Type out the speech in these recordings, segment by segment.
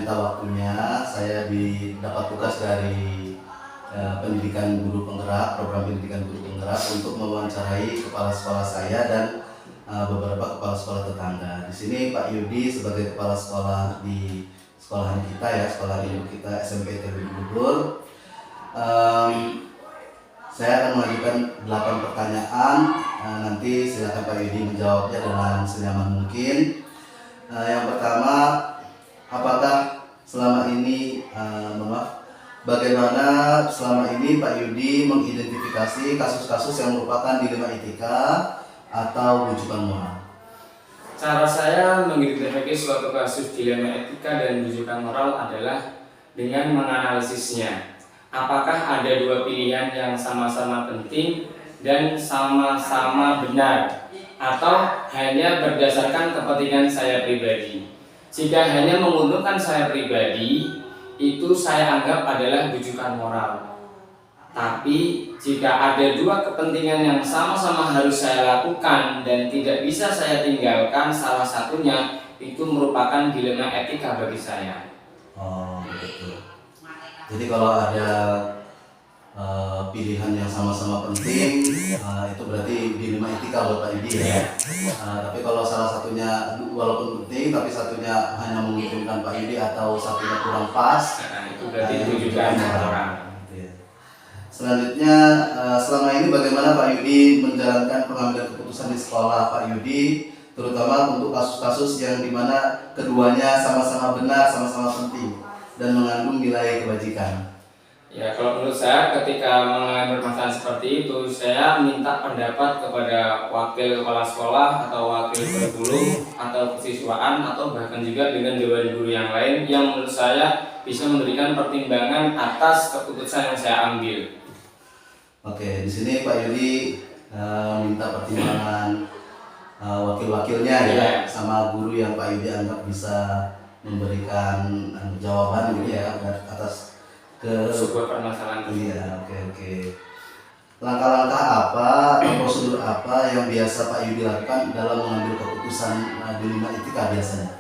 minta waktunya. Saya dapat tugas dari pendidikan guru penggerak, program pendidikan guru penggerak untuk mewawancarai kepala sekolah saya dan beberapa kepala sekolah tetangga. Di sini Pak Yudi sebagai kepala sekolah di sekolahan kita ya, sekolah induk kita SMP TB Bogor. Saya akan mengajukan 8 pertanyaan. Nanti silakan Pak Yudi menjawabnya dengan senyaman mungkin. Yang pertama, apakah selama ini, bagaimana selama ini Pak Yudi mengidentifikasi kasus-kasus yang merupakan dilema etika atau rujukan moral? Cara saya mengidentifikasi suatu kasus dilema etika dan rujukan moral adalah dengan menganalisisnya. Apakah ada dua pilihan yang sama-sama penting dan sama-sama benar, atau hanya berdasarkan kepentingan saya pribadi? Jika hanya menguntungkan saya pribadi, itu saya anggap adalah rujukan moral. Tapi jika ada dua kepentingan yang sama-sama harus saya lakukan dan tidak bisa saya tinggalkan salah satunya, itu merupakan dilema etika bagi saya. Oh, betul. Jadi kalau ada pilihan yang sama-sama penting, itu berarti dilema etika buat Pak Yudi ya. Tapi kalau salah satunya walaupun penting, tapi satunya hanya menguntungkan Pak Yudi atau satunya kurang pas, itu berarti rujukan moral. Selanjutnya, selama ini bagaimana Pak Yudi menjalankan pengambilan keputusan di sekolah Pak Yudi, terutama untuk kasus-kasus yang dimana keduanya sama-sama benar, sama-sama penting dan mengandung nilai kebajikan? Ya, kalau menurut saya ketika mengalami permasalahan seperti itu, saya minta pendapat kepada wakil kepala sekolah atau wakil kurikulum atau kesiswaan atau bahkan juga dengan dewan guru yang lain yang menurut saya bisa memberikan pertimbangan atas keputusan yang saya ambil. Oke, di sini Pak Yudi minta pertimbangan wakil-wakilnya ya, sama guru yang Pak Yudi anggap bisa memberikan jawaban gitu ya atas sebuah permasalahan. Iya, oke. Langkah-langkah apa, prosedur apa yang biasa Pak Yudi lakukan dalam mengambil keputusan dilema etika biasanya?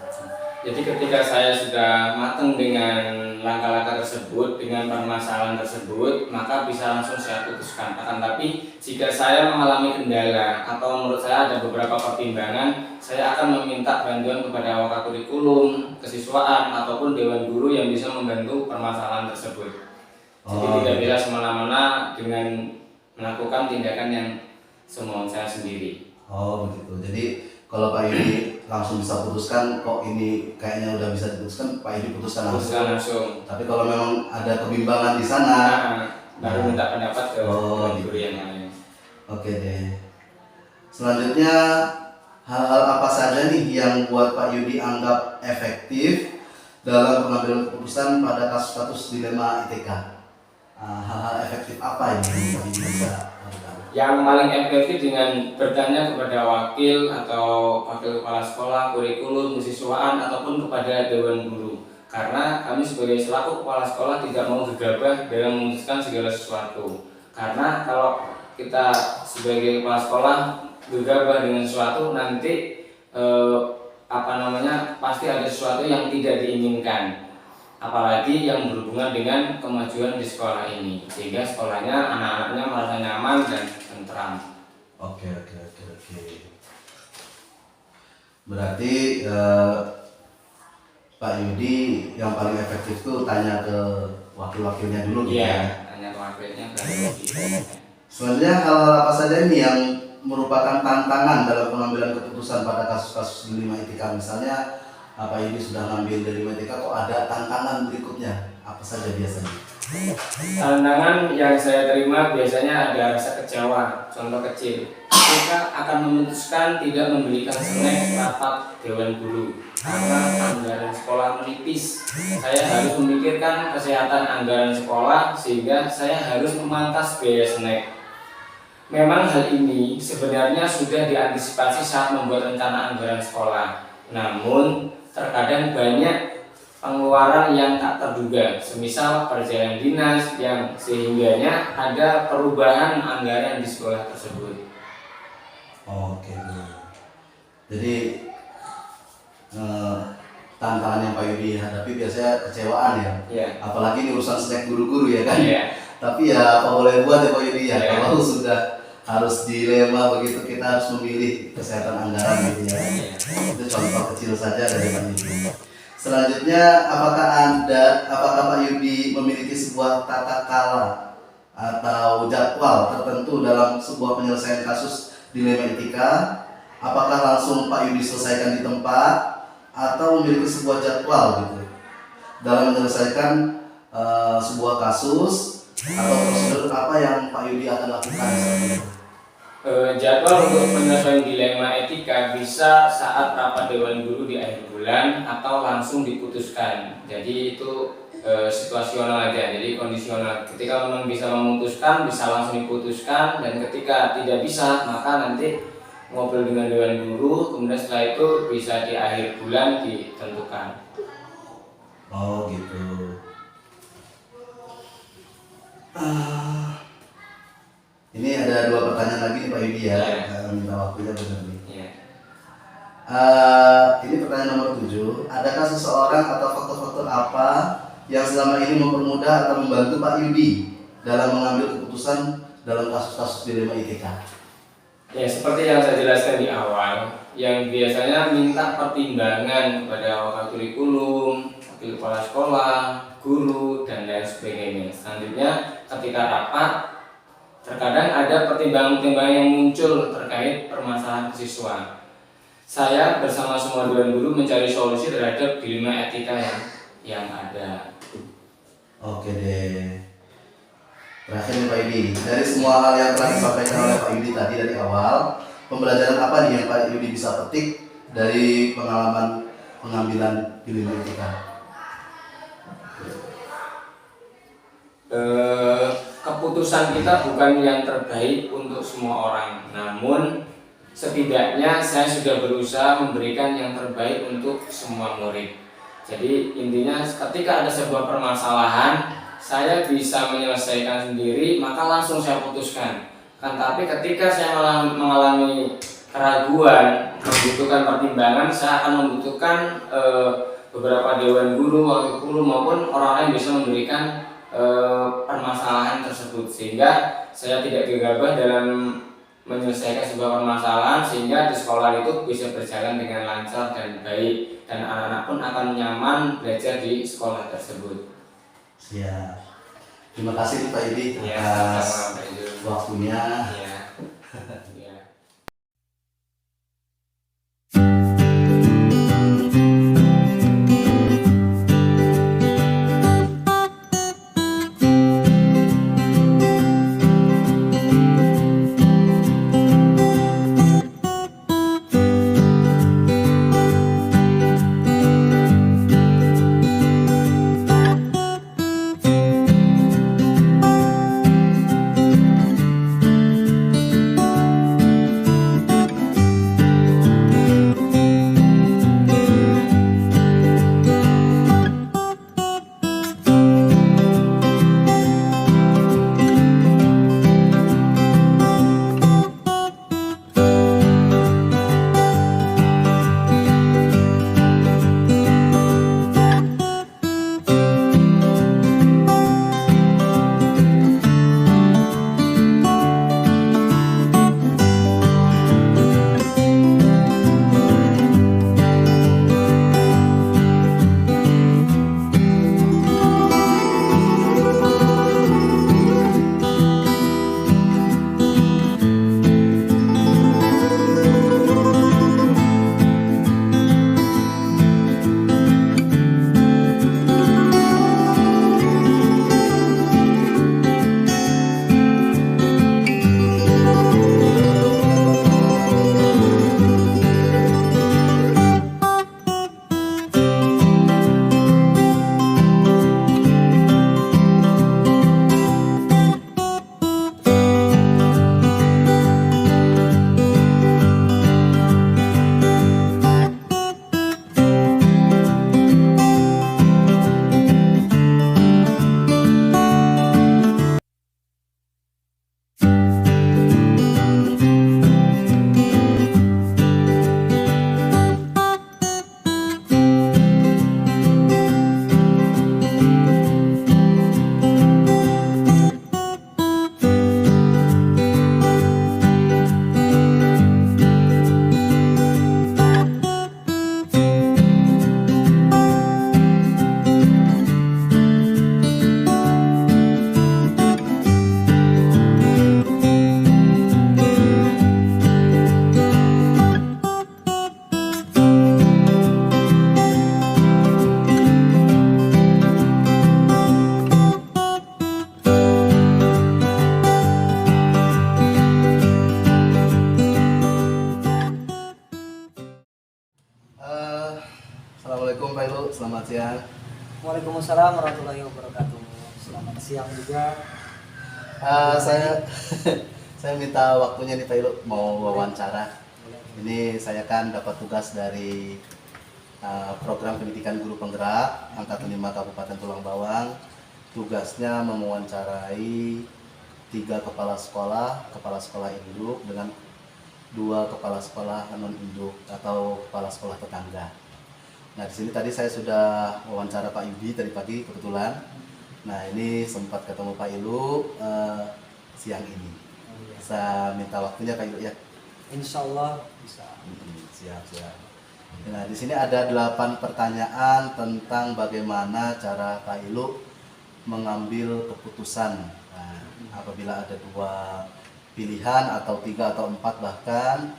Jadi ketika saya sudah matang dengan langkah-langkah tersebut, dengan permasalahan tersebut, maka bisa langsung saya putuskan. Akan tapi jika saya mengalami kendala atau menurut saya ada beberapa pertimbangan, saya akan meminta bantuan kepada wakil kurikulum, kesiswaan ataupun dewan guru yang bisa membantu permasalahan tersebut. Jadi tidak bisa semena-mena dengan melakukan tindakan yang semau saya sendiri. Oh begitu. Jadi kalau Pak Yudi langsung bisa putuskan, kok ini kayaknya udah bisa diputuskan, Pak Yudi putuskan langsung. Tapi kalau memang ada kebimbangan di sana, baru minta pendapat ke guru yang lain. Oke deh. Selanjutnya, hal-hal apa saja nih yang buat Pak Yudi anggap efektif dalam pengambilan keputusan pada kasus-kasus dilema etika? Hal-hal efektif apa ini yang bisa lakukan? Yang paling efektif dengan bertanya kepada wakil atau wakil kepala sekolah, kurikulum, kesiswaan ataupun kepada dewan guru. Karena kami sebagai selaku kepala sekolah tidak mau gegabah dalam memutuskan segala sesuatu. Karena kalau kita sebagai kepala sekolah gegabah dengan sesuatu, nanti pasti ada sesuatu yang tidak diinginkan. Apalagi yang berhubungan dengan kemajuan di sekolah ini, sehingga sekolahnya anak-anaknya merasa nyaman dan tentram. Oke. Berarti Pak Yudi yang paling efektif tuh tanya ke wakil-wakilnya dulu gitu ya? Tanya ke wakilnya. Selanjutnya, hal-hal apa saja ini yang merupakan tantangan dalam pengambilan keputusan pada kasus-kasus dilema etika? Misalnya Pak Yudi sudah ngambil dilema etika, kok ada tantangan berikutnya? Apa saja biasanya? Tantangan yang saya terima biasanya ada rasa kecewa. Contoh kecil, kita akan memutuskan tidak membelikan snack rapat dewan guru karena anggaran sekolah menipis. Saya harus memikirkan kesehatan anggaran sekolah sehingga saya harus memangkas biaya snack. Memang hal ini sebenarnya sudah diantisipasi saat membuat rencana anggaran sekolah. Namun terkadang banyak pengeluaran yang tak terduga, semisal perjalanan dinas yang sehingganya ada perubahan anggaran di sekolah tersebut. Oke. Jadi tantangannya yang Pak Yudi hadapi biasanya kecewaan ya. Iya. Apalagi ini urusan snack guru-guru ya kan. Iya. Tapi ya apa boleh buat ya Pak Yudi ya. Iya. Kalau sudah harus dilema begitu, kita harus memilih kesehatan anggaran gitu ya. Itu contoh kecil saja dari Pak Yudi. Selanjutnya, apakah Pak Yudi memiliki sebuah tata kala atau jadwal tertentu dalam sebuah penyelesaian kasus dilema etika? Apakah langsung Pak Yudi selesaikan di tempat atau memiliki sebuah jadwal gitu dalam menyelesaikan sebuah kasus atau prosedur apa yang Pak Yudi akan lakukan saat itu? Jadwal untuk penyelesaian dilema etika bisa saat rapat Dewan Guru di akhir bulan atau langsung diputuskan. Jadi itu situasional aja, jadi kondisional. Ketika memang bisa memutuskan, bisa langsung diputuskan, dan ketika tidak bisa, maka nanti ngobrol dengan Dewan Guru, kemudian setelah itu bisa di akhir bulan ditentukan. Oh gitu. Ini ada 2 pertanyaan lagi nih Pak Yudi ya. Minta waktunya benar nih. Iya. Ini pertanyaan nomor 7. Adakah seseorang atau faktor-faktor apa yang selama ini mempermudah atau membantu Pak Yudi dalam mengambil keputusan dalam kasus-kasus dilema etika? Ya, seperti yang saya jelaskan di awal, yang biasanya minta pertimbangan kepada wakil kurikulum, wakil kepala sekolah, guru, dan lain sebagainya. Selanjutnya, ketika rapat, terkadang ada pertimbangan-pertimbangan yang muncul terkait permasalahan siswa. Saya bersama semua Dewan Guru mencari solusi terhadap dilema etika yang ada. Oke deh. Terakhir nih Pak Yudi, dari semua hal yang telah disampaikan oleh Pak Yudi tadi dari awal, pembelajaran apa nih yang Pak Yudi bisa petik dari pengalaman pengambilan dilema etika? Keputusan kita bukan yang terbaik untuk semua orang, namun setidaknya saya sudah berusaha memberikan yang terbaik untuk semua murid. Jadi intinya ketika ada sebuah permasalahan, saya bisa menyelesaikan sendiri, maka langsung saya putuskan. Tapi ketika saya mengalami keraguan, membutuhkan pertimbangan, saya akan membutuhkan beberapa Dewan Guru, wakil guru maupun orang yang bisa memberikan permasalahan tersebut, sehingga saya tidak gegabah dalam menyelesaikan sebuah permasalahan, sehingga di sekolah itu bisa berjalan dengan lancar dan baik, dan anak-anak pun akan nyaman belajar di sekolah tersebut. Siap. Terima kasih Pak Yudi Ya, atas waktunya. Ya. Assalamualaikum Pak Ilu, selamat siang. Waalaikumsalam warahmatullahi wabarakatuh. Selamat siang juga. Saya saya minta waktunya nih Pak Ilu, mau wawancara. Ini saya kan dapat tugas dari program pendidikan guru penggerak Angkatan 5 Kabupaten Tulang Bawang. Tugasnya mewawancarai 3 kepala sekolah induk dengan 2 kepala sekolah non induk atau kepala sekolah tetangga. Nah, di sini tadi saya sudah wawancara Pak Yudi tadi pagi kebetulan. Nah, ini sempat ketemu Pak Ilu siang ini. Saya minta waktunya Pak Ilu ya. Insya Allah bisa. Siap. Nah, di sini ada 8 pertanyaan tentang bagaimana cara Pak Ilu mengambil keputusan. Nah, apabila ada 2 pilihan atau 3 atau 4 bahkan,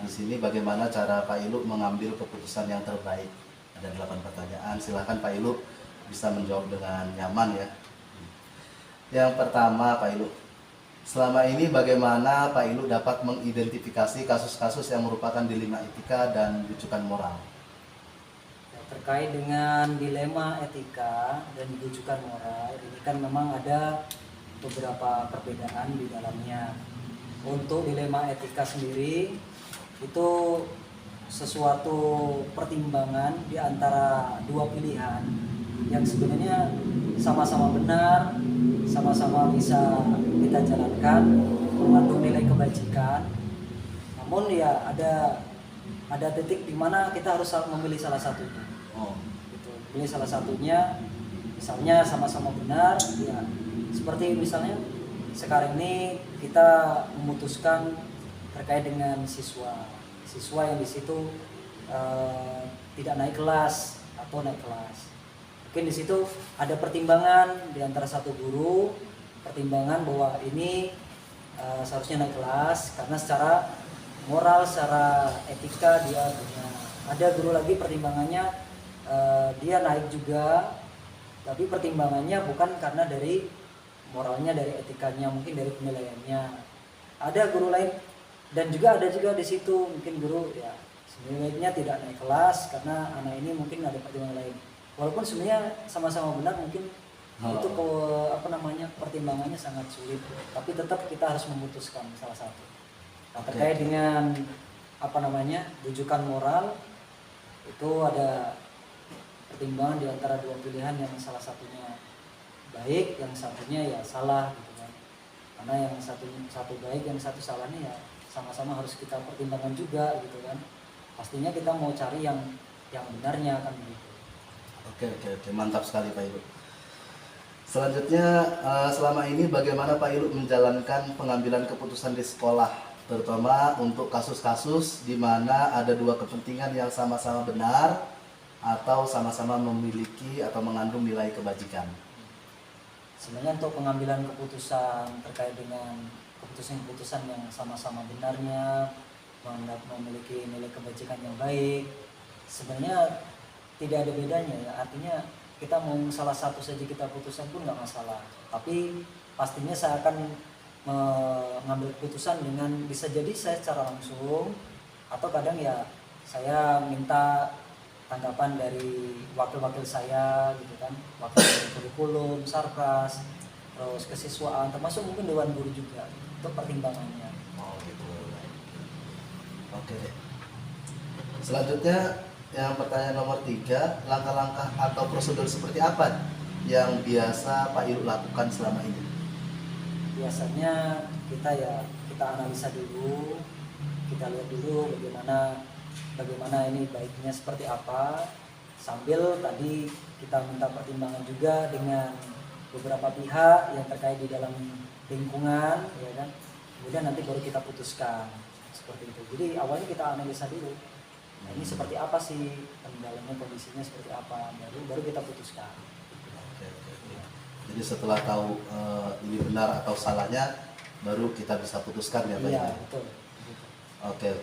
di sini bagaimana cara Pak Ilu mengambil keputusan yang terbaik. Ada 8 pertanyaan. Silahkan Pak Ilu bisa menjawab dengan nyaman ya. Yang pertama Pak Ilu, selama ini bagaimana Pak Ilu dapat mengidentifikasi kasus-kasus yang merupakan dilema etika dan rujukan moral? Ya, terkait dengan dilema etika dan rujukan moral, ini kan memang ada beberapa perbedaan di dalamnya. Untuk dilema etika sendiri itu sesuatu pertimbangan di antara 2 pilihan yang sebenarnya sama-sama benar, sama-sama bisa kita jalankan, mengandung nilai kebajikan. Namun ya ada titik di mana kita harus memilih salah satunya. Gitu. Pilih salah satunya, misalnya sama-sama benar, ya seperti misalnya sekarang ini kita memutuskan terkait dengan siswa yang di situ tidak naik kelas atau naik kelas. Mungkin di situ ada pertimbangan di antara satu guru, pertimbangan bahwa ini seharusnya naik kelas karena secara moral, secara etika dia punya. Ada guru lagi pertimbangannya dia naik juga, tapi pertimbangannya bukan karena dari moralnya, dari etikanya, mungkin dari penilaiannya. Ada guru lain dan ada juga di situ mungkin guru ya sebenarnya tidak naik kelas karena anak ini mungkin ada pertimbangan lain. Walaupun sebenarnya sama-sama benar, mungkin itu pertimbangannya sangat sulit, tapi tetap kita harus memutuskan salah satu. Nah, terkait dengan rujukan moral itu ada pertimbangan di antara 2 pilihan yang salah satunya baik, yang satunya ya salah gitu kan. Karena yang satu baik, yang satu salahnya ya sama-sama harus kita pertimbangkan juga gitu kan. Pastinya kita mau cari yang benarnya kan begitu. Oke, mantap sekali Pak Ilu. Selanjutnya, selama ini bagaimana Pak Ilu menjalankan pengambilan keputusan di sekolah, terutama untuk kasus-kasus di mana ada 2 kepentingan yang sama-sama benar atau sama-sama memiliki atau mengandung nilai kebajikan? Sebenarnya untuk pengambilan keputusan terkait dengan keputusan-keputusan yang sama-sama benarnya, memiliki nilai kebajikan yang baik, sebenarnya tidak ada bedanya ya. Artinya kita mau salah satu saja kita putuskan pun nggak masalah. Tapi pastinya saya akan mengambil keputusan dengan bisa jadi saya secara langsung atau kadang ya saya minta tanggapan dari wakil-wakil saya gitu kan, wakil dari kurikulum, sarkas, terus kesiswaan, termasuk mungkin dewan guru juga untuk pertimbangannya. Oh gitu. Oke. Selanjutnya yang pertanyaan nomor 3, langkah-langkah atau prosedur seperti apa yang biasa Pak Ilu lakukan selama ini? Biasanya kita analisa dulu, kita lihat dulu bagaimana ini baiknya seperti apa, sambil tadi kita minta pertimbangan juga dengan beberapa pihak yang terkait di dalam lingkungan ya kan. Kemudian nanti baru kita putuskan seperti itu. Jadi awalnya kita analisa dulu. Nah, ini seperti apa sih dalamnya, kondisinya seperti apa, baru kita putuskan. Oke. Jadi setelah tahu ini benar atau salahnya, baru kita bisa putuskan ya Pak? Iya, betul. Oke.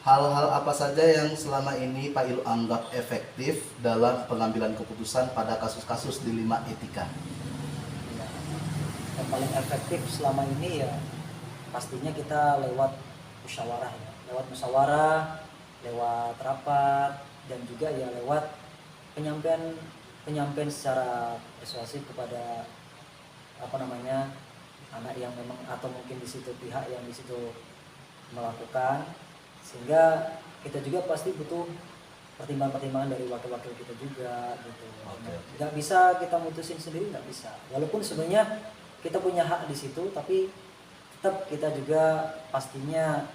Hal-hal apa saja yang selama ini Pak Ilu anggap efektif dalam pengambilan keputusan pada kasus-kasus dilema etika? Ya, yang paling efektif selama ini ya pastinya kita lewat musyawarah, lewat rapat, dan juga ya lewat penyampaian penyampaian secara persuasif kepada anak yang memang atau mungkin di situ pihak yang di situ melakukan, sehingga kita juga pasti butuh pertimbangan-pertimbangan dari wakil-wakil kita juga gitu. Nggak bisa kita mutusin sendiri, nggak bisa. Walaupun sebenarnya kita punya hak di situ, tapi tetap kita juga pastinya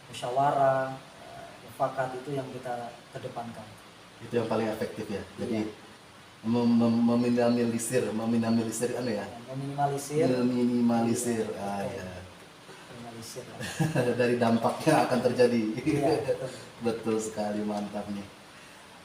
musyawarah, mufakat itu yang kita kedepankan. Itu yang paling efektif ya. Jadi meminimalisir ya. Meminimalisir. Dari dampaknya akan terjadi. Betul sekali, mantap nih.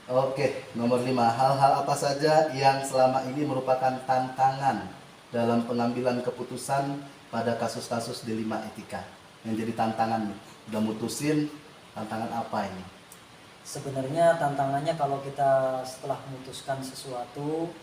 Oke, nomor 5. Hal-hal apa saja yang selama ini merupakan tantangan dalam pengambilan keputusan pada kasus-kasus dilema etika? Yang jadi tantangan nih, udah mutusin, tantangan apa ini? Sebenarnya tantangannya kalau kita setelah memutuskan sesuatu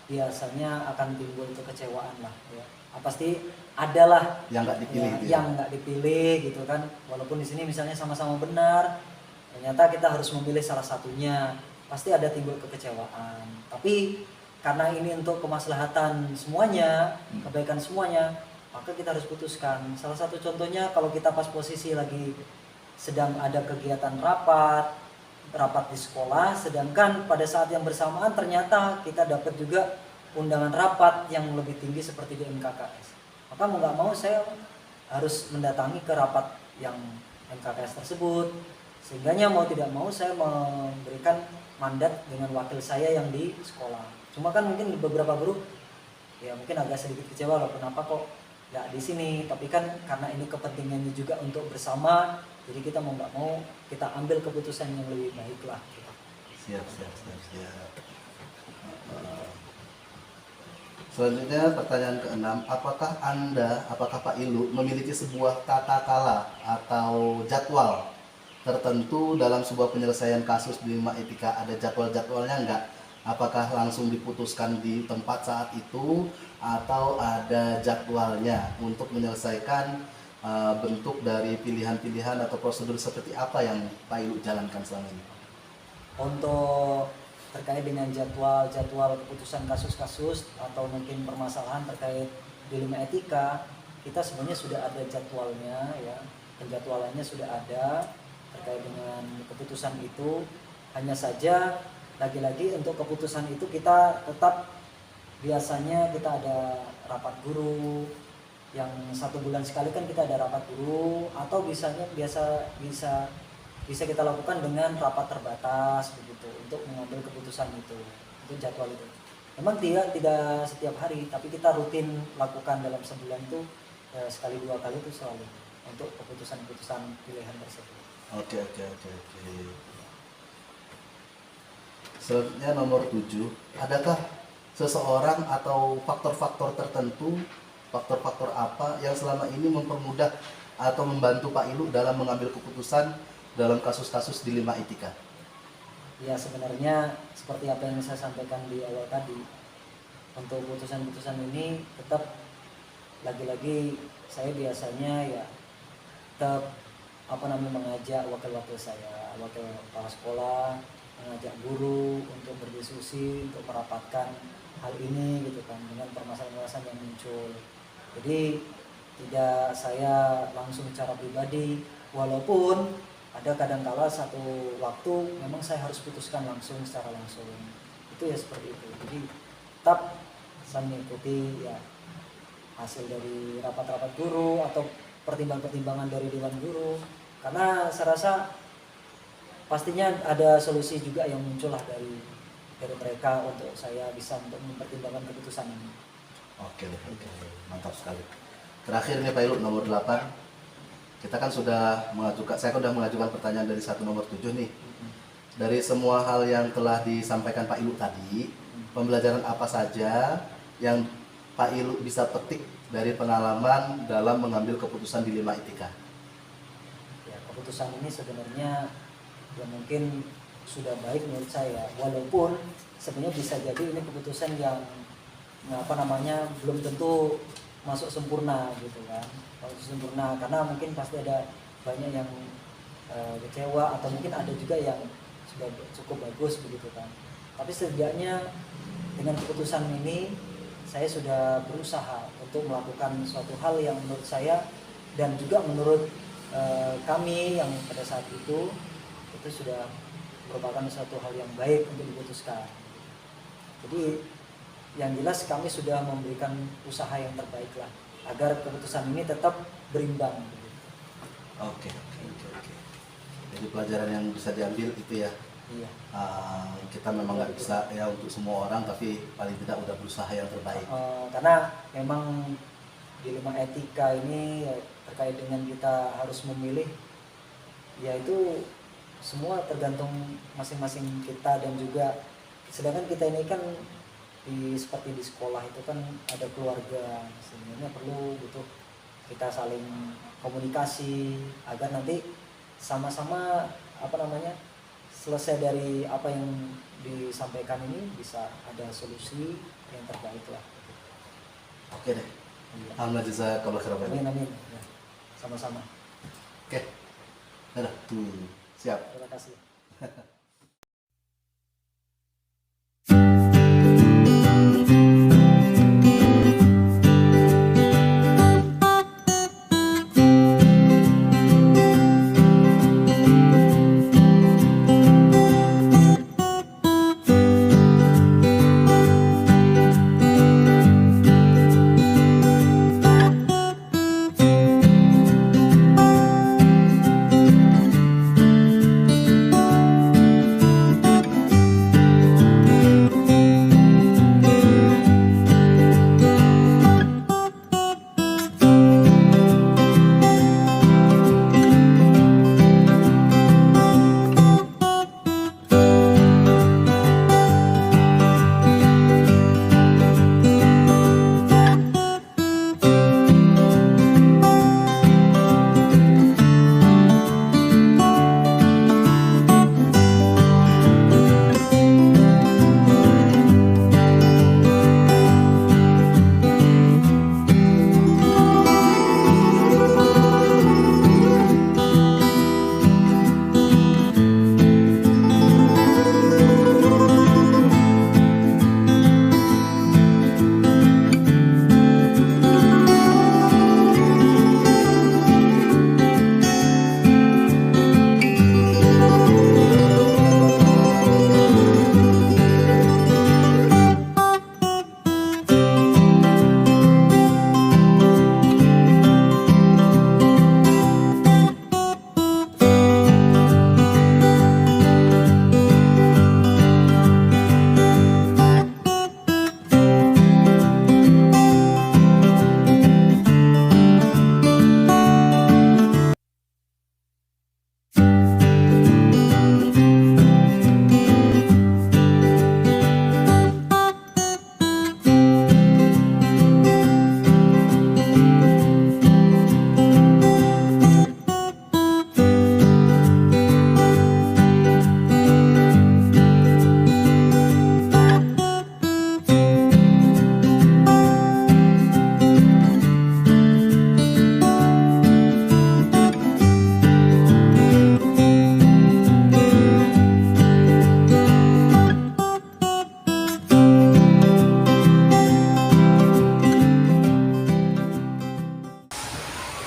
biasanya akan timbul kekecewaan lah ya. Pasti adalah yang nggak dipilih ya, yang nggak dipilih gitu kan. Walaupun di sini misalnya sama-sama benar, ternyata kita harus memilih salah satunya, pasti ada timbul kekecewaan. Tapi karena ini untuk kemaslahatan semuanya, kebaikan semuanya, maka kita harus putuskan. Salah satu contohnya kalau kita pas posisi lagi sedang ada kegiatan rapat di sekolah, sedangkan pada saat yang bersamaan ternyata kita dapat juga undangan rapat yang lebih tinggi seperti di MKKS. Maka mau nggak mau saya harus mendatangi ke rapat yang MKKS tersebut. Sehingganya mau tidak mau saya memberikan mandat dengan wakil saya yang di sekolah. Cuma kan mungkin beberapa guru ya mungkin agak sedikit kecewa loh, kenapa kok nggak di sini. Tapi kan karena ini kepentingannya juga untuk bersama, jadi kita mau nggak mau kita ambil keputusan yang lebih baik lah. Siap. Selanjutnya pertanyaan ke-6, apakah Pak Ilu memiliki sebuah tata kala atau jadwal tertentu dalam sebuah penyelesaian kasus dilema etika? Ada jadwalnya enggak? Apakah langsung diputuskan di tempat saat itu atau ada jadwalnya untuk menyelesaikan bentuk dari pilihan-pilihan atau prosedur seperti apa yang Pak Ilu jalankan selama ini? Untuk terkait dengan jadwal keputusan kasus-kasus atau mungkin permasalahan terkait dilema etika, kita sebenarnya sudah ada jadwalnya ya, penjadwalannya sudah ada terkait dengan keputusan itu. Hanya saja lagi-lagi untuk keputusan itu kita tetap biasanya kita ada rapat guru yang 1 bulan sekali, kan kita ada rapat guru, atau bisa kita lakukan dengan rapat terbatas begitu untuk mengambil keputusan itu jadwal itu. Memang tidak setiap hari, tapi kita rutin lakukan dalam sebulan itu sekali 2 kali itu selalu untuk keputusan-keputusan pilihan tersebut. Oke. Selanjutnya nomor 7, adakah seseorang atau faktor-faktor tertentu, faktor-faktor apa yang selama ini mempermudah atau membantu Pak Ilu dalam mengambil keputusan dalam kasus-kasus dilema etika? Ya, sebenarnya seperti apa yang saya sampaikan di awal tadi, untuk keputusan-keputusan ini tetap lagi-lagi saya biasanya ya tetap mengajak wakil-wakil saya, wakil kepala sekolah, mengajak guru untuk berdiskusi, untuk merapatkan hal ini gitu kan, dengan permasalahan-permasalahan yang muncul. Jadi tidak saya langsung secara pribadi, walaupun ada kadangkala satu waktu memang saya harus putuskan secara langsung. Itu ya seperti itu. Jadi tetap saya mengikuti ya hasil dari rapat-rapat guru atau pertimbangan-pertimbangan dari dewan guru, karena saya rasa pastinya ada solusi juga yang muncul lah dari mereka untuk saya bisa untuk mempertimbangkan keputusan ini. Oke, mantap sekali. Terakhir nih Pak Ilu, nomor 8. Kita kan saya sudah mengajukan pertanyaan dari 1 nomor 7 nih. Dari semua hal yang telah disampaikan Pak Ilu tadi, pembelajaran apa saja yang Pak Ilu bisa petik dari pengalaman dalam mengambil keputusan dilema etika? Ya, keputusan ini sebenarnya ya mungkin sudah baik menurut saya, walaupun sebenarnya bisa jadi ini keputusan yang belum tentu masuk sempurna gitu kan. Kalau sempurna, karena mungkin pasti ada banyak yang kecewa, atau mungkin ada juga yang sudah cukup bagus begitu kan. Tapi setidaknya dengan keputusan ini saya sudah berusaha untuk melakukan suatu hal yang menurut saya dan juga menurut kami yang pada saat itu sudah merupakan suatu hal yang baik untuk diputuskan. Jadi yang jelas kami sudah memberikan usaha yang terbaik lah agar keputusan ini tetap berimbang. Oke. Jadi pelajaran yang bisa diambil itu ya. Iya. Kita memang nggak bisa ya untuk semua orang, tapi paling tidak udah berusaha yang terbaik. Karena memang dilema etika ini ya, terkait dengan kita harus memilih, yaitu semua tergantung masing-masing kita, dan juga sedangkan kita ini kan seperti di sekolah itu kan ada keluarga, sebenarnya perlu butuh kita saling komunikasi agar nanti sama-sama selesai dari apa yang disampaikan ini bisa ada solusi yang terbaik lah. Oke deh. Alhamdulillah, jazakallah khairan. Amin. Ya, sama-sama. Oke. Dadah. Siap. Terima kasih.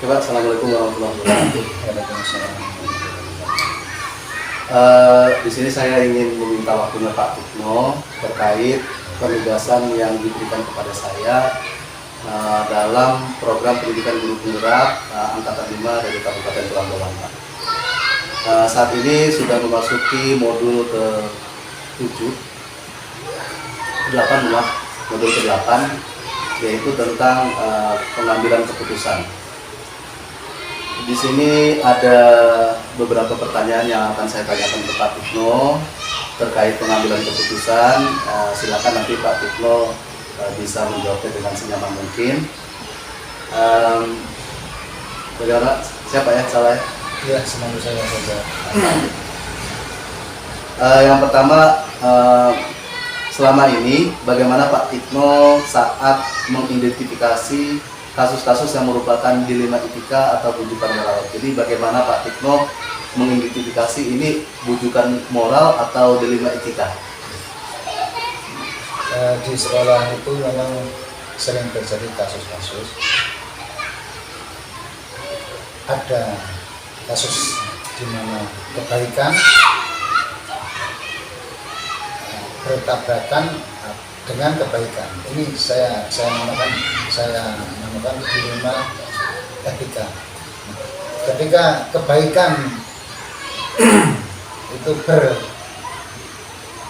Pak, Assalamualaikum warahmatullahi wabarakatuh. Di sini saya ingin meminta waktunya Pak Tikno terkait penugasan yang diberikan kepada saya dalam program pendidikan guru penggerak angkatan 5 dari Kabupaten Tulang Bawang. Saat ini sudah memasuki modul ke-7, 8 modul ke-8, yaitu tentang pengambilan keputusan. Di sini ada beberapa pertanyaan yang akan saya tanyakan ke Pak Tikno terkait pengambilan keputusan. Silakan nanti Pak Tikno bisa menjawabnya dengan senyaman mungkin. Bagaimana? Siapa ya? Salah ya? Ya, semoga saya saja. Yang pertama, selama ini bagaimana Pak Tikno saat mengidentifikasi kasus-kasus yang merupakan dilema etika atau rujukan moral. Jadi bagaimana Pak Tikno mengidentifikasi ini bujukan moral atau dilema etika? Di sekolah itu memang sering terjadi kasus-kasus. Ada kasus di mana kebaikan bertabrakan dengan kebaikan. Ini saya namakan dilema etika. Ketika kebaikan itu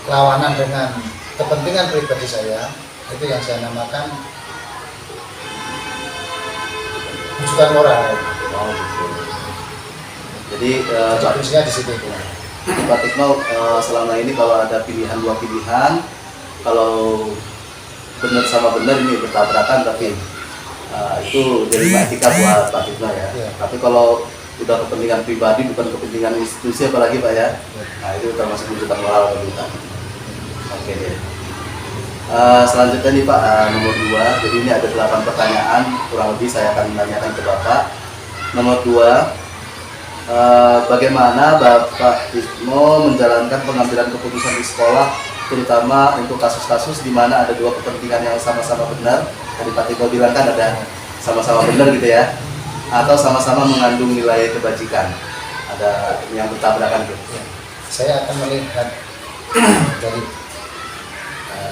berlawanan dengan kepentingan pribadi saya, itu yang saya namakan bujukan moral. Oh, gitu. Jadi Fungsinya di situ itu. Pak Tikno, selama ini kalau ada dua pilihan, kalau benar sama benar ini bertabrakan, tapi itu dilema etika buat Pak Tikno ya. Iya. Tapi kalau udah kepentingan pribadi bukan kepentingan institusi apalagi Pak ya, nah itu termasuk bujukan moral bagi kita. Oke deh. Selanjutnya nih Pak, nomor 2. Jadi ini ada 8 pertanyaan, kurang lebih saya akan menanyakan ke Bapak. Nomor 2, bagaimana Bapak Tikno menjalankan pengambilan keputusan di sekolah, terutama untuk kasus-kasus di mana ada dua kepentingan yang sama-sama benar. Tadi Pak Tikno bilang kan ada sama-sama benar gitu ya, atau sama-sama mengandung nilai kebajikan, ada yang bertabrakan gitu. Saya akan melihat dari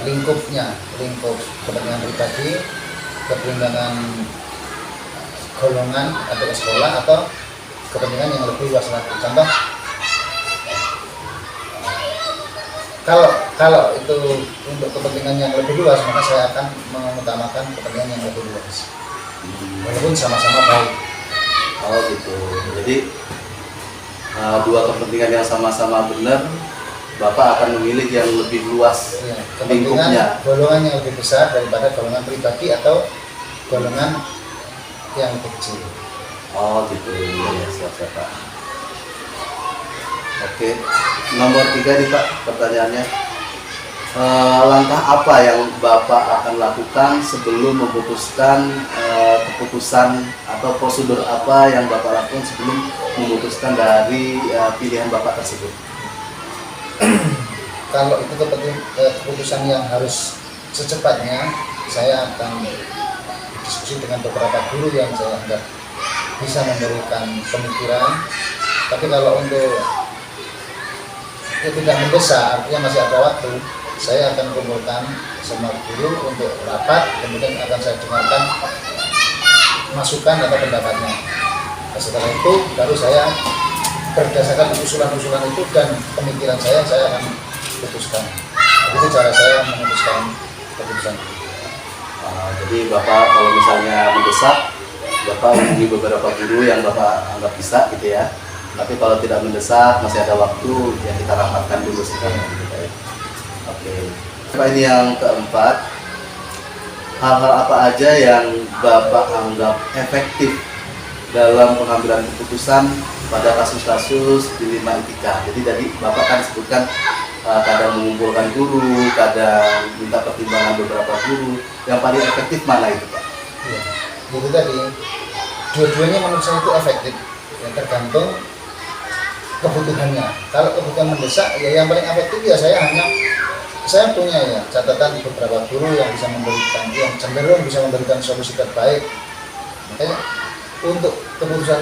lingkup kepentingan pribadi, kepentingan golongan atau sekolah, atau kepentingan yang lebih luas lagi. Contoh, kalau itu untuk kepentingan yang lebih luas, maka saya akan mengutamakan kepentingan yang lebih luas, walaupun sama-sama baik. Oh gitu. Jadi dua kepentingan yang sama-sama benar, Bapak akan memilih yang lebih luas Ya, lingkupnya. kepentingan golongan yang lebih besar daripada golongan pribadi atau golongan yang lebih kecil. Oh gitu, ya siap Pak. Oke, nomor 3 nih Pak pertanyaannya. Langkah apa yang Bapak akan lakukan sebelum memutuskan keputusan atau prosedur apa yang Bapak lakukan sebelum memutuskan dari pilihan Bapak tersebut? Kalau itu keputusan yang harus secepatnya, saya akan diskusi dengan beberapa guru yang saya anggap bisa memberikan pemikiran. Tapi kalau untuk itu tidak mendesak, artinya masih ada waktu, saya akan kumpulkan semua guru untuk rapat, kemudian akan saya dengarkan masukan atau pendapatnya. Nah, setelah itu baru saya berdasarkan usulan-usulan itu dan pemikiran saya akan putuskan. Itu cara saya memutuskan keputusan. Jadi Bapak kalau misalnya mendesak, Bapak menghubungi beberapa guru yang Bapak anggap bisa gitu ya. Tapi kalau tidak mendesak, masih ada waktu, ya kita rapatkan dulu sekarang gitu ya. Oke. Ini yang keempat, hal-hal apa aja yang Bapak anggap efektif dalam pengambilan keputusan pada kasus-kasus dilema etika. Jadi tadi Bapak kan sebutkan kadang mengumpulkan guru, kadang minta pertimbangan beberapa guru. Yang paling efektif mana itu Pak? Ya, itu tadi. Dua-duanya menurut saya itu efektif. Yang tergantung kebutuhannya. Kalau kebutuhan mendesak, ya yang paling efektif ya saya punya ya catatan beberapa guru yang bisa memberikan, yang cenderung bisa memberikan solusi terbaik. Makanya untuk keputusan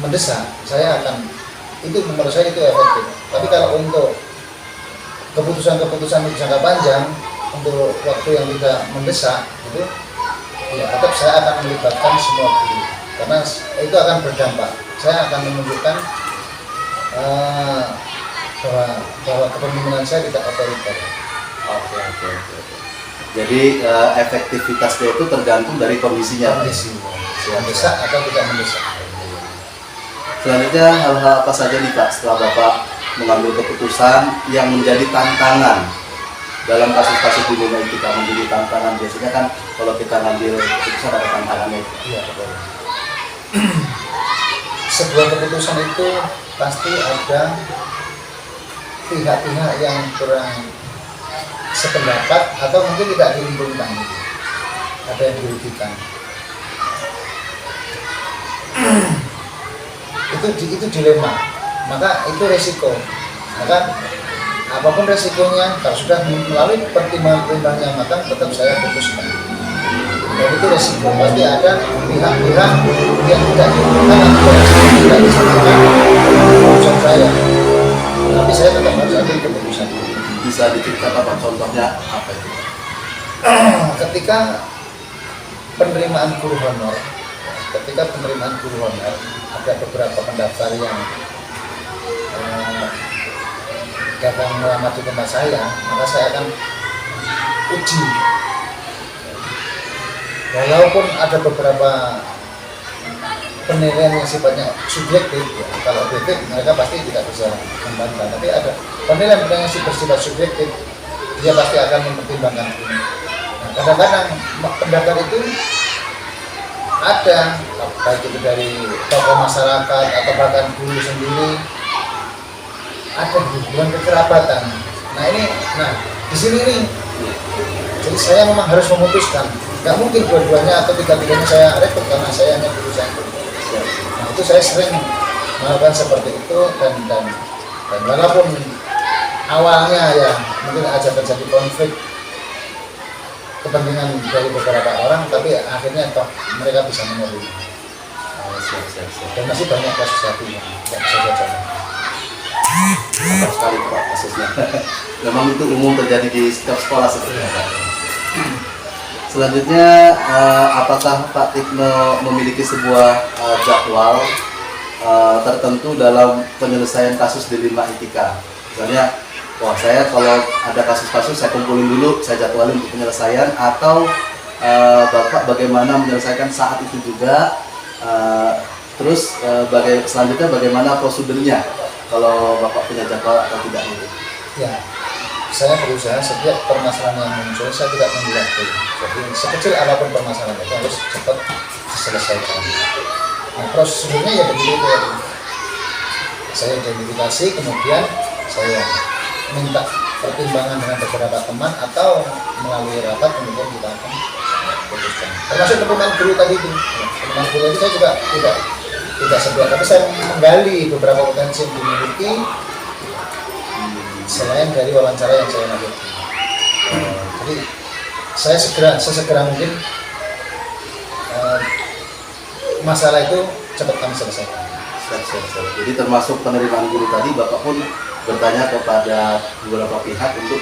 mendesak, saya akan itu menurut saya itu efektif. Tapi kalau untuk keputusan jangka panjang untuk waktu yang tidak mendesak itu ya tetap saya akan melibatkan semua guru karena itu akan berdampak. Saya akan menunjukkan bahwa kepemimpinan saya tidak otoriter. Oke. Jadi efektivitasnya itu tergantung dari kondisinya. Kondisi mendesak atau tidak mendesak. Selanjutnya hal-hal apa saja nih Pak setelah Bapak mengambil keputusan yang menjadi tantangan dalam kasus-kasus dilema etika, menjadi tantangan? Biasanya kan kalau kita ngambil keputusan ada tantangannya. Iya, betul. Sebuah keputusan itu pasti ada pihak-pihak yang kurang sependapat atau mungkin tidak diuntungkan, ada yang dirugikan. Itu itu dilema, maka itu resiko. Maka apapun resikonya, kalau sudah melalui pertimbangan yang matang, tetap saya putuskan. Dan itu resiko, pasti ada pihak-pihak yang tidak diinginkan atau tidak disampaikan keputusan saya. Tapi saya tetap harus ambil keputusan. Bisa diceritakan Pak contohnya apa itu? Ketika penerimaan guru honor, ada beberapa pendaftar yang datang melamar di tempat saya, maka saya akan uji. Walaupun ada beberapa penilaian yang sifatnya subjektif, ya, kalau objektif mereka pasti tidak bisa membantah, tapi ada penilaian yang bersifat subjektif, dia pasti akan mempertimbangkan ini. Nah, kadang-kadang pendaftar itu ada, baik itu dari tokoh masyarakat atau bahkan guru sendiri, ada hubungan kekerabatan. Nah di sini nih, jadi saya memang harus memutuskan. Nggak mungkin dua-duanya atau tiga-tiganya saya rekrut karena saya hanya guru satu. Nah itu saya sering melakukan seperti itu dan walaupun awalnya ya mungkin aja terjadi konflik kepentingan dari beberapa orang, tapi akhirnya toh mereka bisa menerima. Dan masih banyak kasus lagi yang tidak bisa dicoba. Banyak sekali Pak kasusnya. Memang itu umum terjadi di setiap sekolah seperti itu. Selanjutnya, apakah Pak Tikno memiliki sebuah jadwal tertentu dalam penyelesaian kasus di Lima Etika? Misalnya, wah saya kalau ada kasus-kasus saya kumpulin dulu, saya jadwalin untuk penyelesaian, atau Bapak bagaimana menyelesaikan saat itu juga, terus selanjutnya bagaimana prosedurnya kalau Bapak punya jadwal atau tidak gitu? Ya, saya berusaha setiap permasalahan yang muncul saya tidak membuat waktu. Jadi sekecil apapun permasalahan itu harus cepat diselesaikan. Nah prosedurnya ya begitu ya. Saya identifikasi, kemudian saya minta pertimbangan dengan beberapa teman atau melalui rapat, kemudian kita akan putuskan. Termasuk teman guru tadi itu. Teman guru itu saya juga tidak sebuah, tapi saya menggali beberapa potensi yang dimiliki selain dari wawancara yang saya lakukan. Jadi saya sesegera mungkin masalah itu cepat kami selesaikan. Jadi termasuk penerimaan guru tadi, Bapak pun bertanya kepada beberapa pihak untuk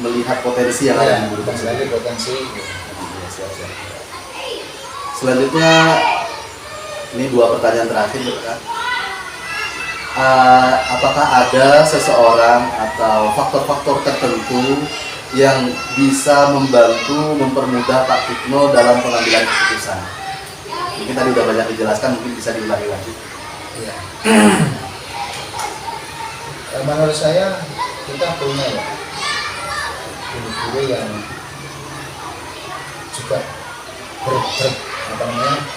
melihat potensi yang ada di guru tersebut. Potensi. Selanjutnya, ini 2 pertanyaan terakhir, kan? Apakah ada seseorang atau faktor-faktor tertentu yang bisa membantu mempermudah Pak Tikno dalam pengambilan keputusan? Mungkin tadi udah banyak dijelaskan, mungkin bisa diulangi lagi. Ya. Menurut saya kita punya ya guru-guru yang juga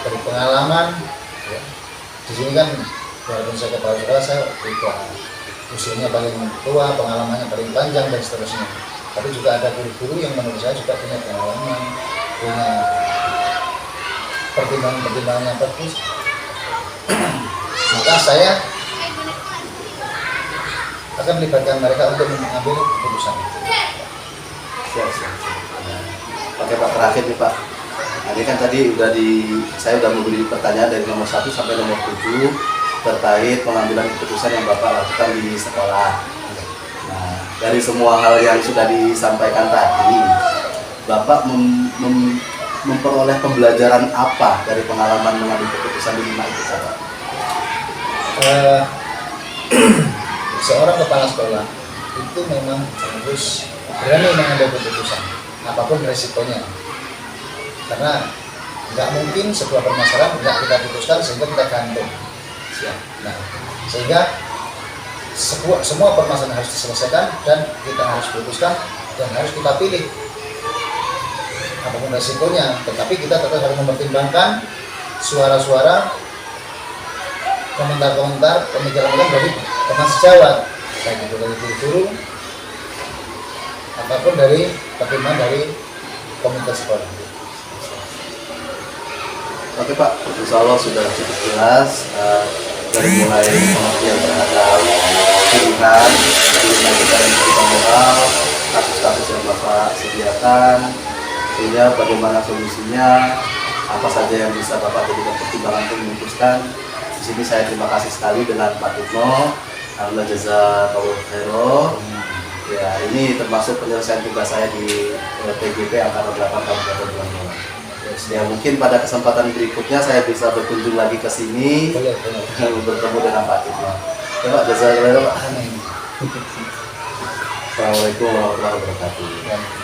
berpengalaman. Ya. Di sini kan walaupun saya kepala sekolah, saya juga usianya paling tua, pengalamannya paling panjang dan seterusnya. Tapi juga ada guru-guru yang menurut saya juga punya pengalaman, punya pertimbangan-pertimbangan yang bagus. Maka saya akan melibatkan mereka untuk mengambil keputusan. Siap. Oke Pak, terakhir nih Pak. Ini kan tadi saya udah memberi pertanyaan dari nomor 1 sampai nomor 7 terkait pengambilan keputusan yang Bapak lakukan di sekolah. Nah, dari semua hal yang sudah disampaikan tadi, Bapak memperoleh pembelajaran apa dari pengalaman mengambil keputusan di Lima Etika, Pak? Seorang kepala sekolah itu memang harus berani mengambil keputusan apapun resikonya, karena nggak mungkin sebuah permasalahan nggak kita putuskan sehingga kita gantung. Nah, sehingga semua permasalahan harus diselesaikan dan kita harus putuskan dan harus kita pilih apapun resikonya, tetapi kita tetap harus mempertimbangkan suara-suara, komentar-komentar, pemikiran-pemikiran dari teman sejawat, baik itu dari guru-guru ataupun dari pertimbangan dari komite sekolah. Oke Pak, insya Allah sudah cukup jelas. dari mulai pengertian terhadap pilihan kita dan kita moral, kasus-kasus yang Bapak sediakan, sehingga bagaimana solusinya, apa saja yang bisa Bapak jadikan pertimbangan untuk memutuskan. Di sini saya terima kasih sekali dengan Pak Tutno. Alhamdulillah jazakallahu khairan. Ya, ini termasuk penyelesaian tugas saya di PGP Angkatan 8 Kabupaten Blandoa. Ya, mungkin pada kesempatan berikutnya saya bisa berkunjung lagi ke sini bertemu dengan Pak Tutno. Ya Pak, jazakallahu khairan Pak. Amin. Assalamualaikum warahmatullahi wabarakatuh.